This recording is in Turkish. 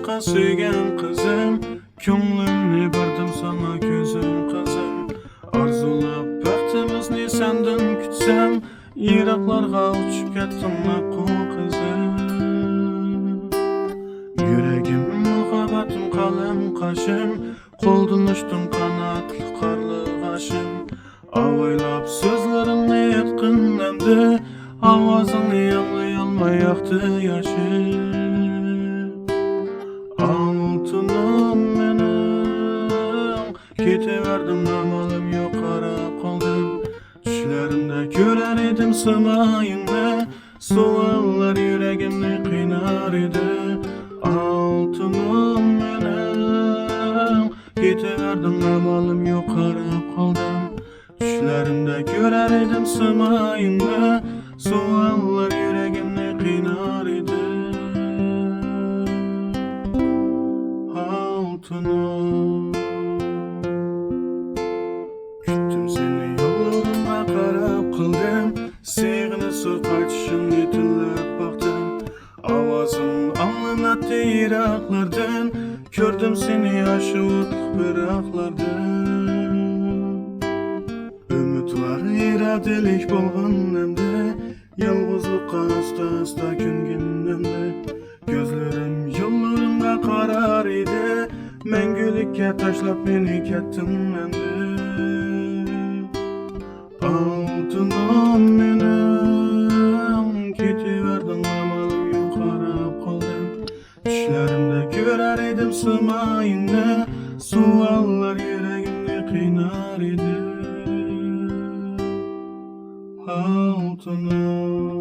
başka söygen kızım, könglimni berdim sana gözüm kızım. Arzulap baxtimizni senden kütsem, yiraklarga uçup ketdim akku kızım. Yüregim muhabbetim kalem kaşım, koldan uçtum kanatlı karlı kaşım. Avaylap sözlerini yetkin emdi, avazını anlayalmay yaktı yaşım. Altınım menim, ketiverdim namalım yok ara kaldım. Düşlerimde görer edim sımayını, suallar yüreğimni kıynar idi. Altınım menim, ketiverdim namalım yok ara kaldım. Düşlerimde görer edim sımayını, suallar yüreğimni kıynar idi. Altınım, küttüm seni yollarına karab kıldım. Sevgini su kaçışın yetillep baktım. Avazım anlanattı yiraklardan, gördüm seni yaşı utluk bıraklardan. Ümit var iradelik bolğan emdi, yalğızlıkka asta küngün emdi. Gözlerim yollarımda karar idi, mengülükке taşlap meni kettin endi. Altınım menim, ketiverdim namalım yok karab kaldım. Düşlerimde görer edim sımayını, suallar yüreğimni kıynar idi. Altınım.